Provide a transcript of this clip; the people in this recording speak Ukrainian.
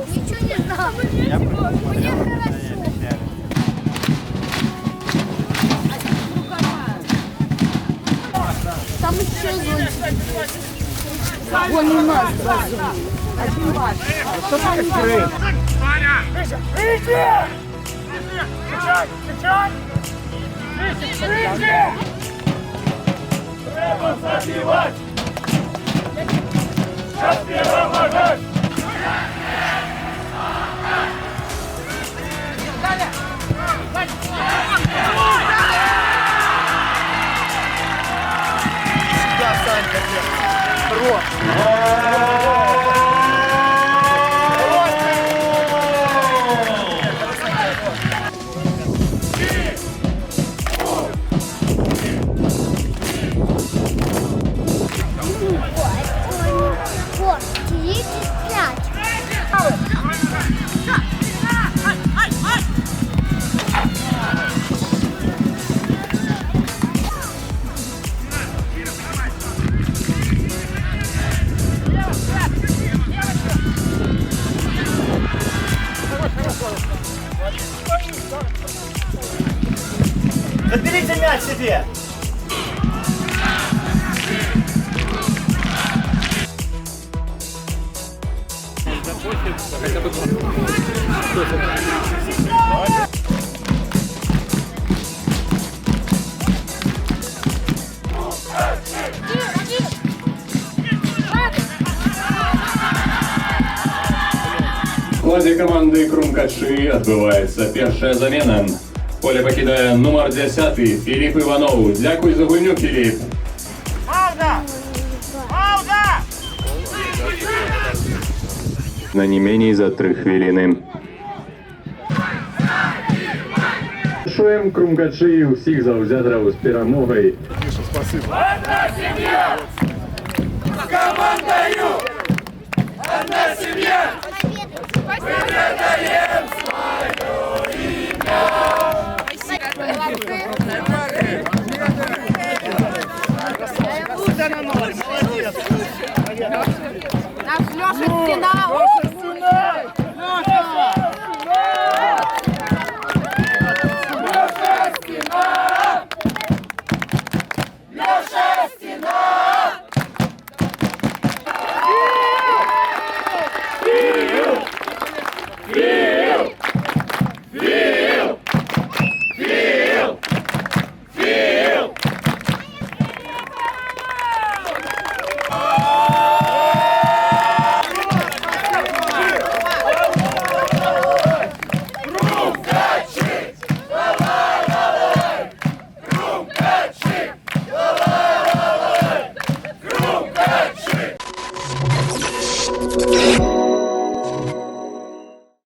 Ничего не знал. Мне хорошо. Там еще зонтик. Вон у нас зонтик. Один ваш. Что там не Треба забивать! Сейчас перемогать! Сюда, Санька, хорош! Вот, 35. Заберите мяч себе! В складі команди Крумкачі відбувається перша заміна. Поле покидає номер 10 Філіп Іванов. Дякую за гульню, Філіп. Пауза! Пауза! На не менее за 3 хвилини. Шуємо Крумкачі і усіх завзятерів з перемогою. Одна семья! С командою! Одна семья! Мы передаем свое имя! Наш Леша, стена.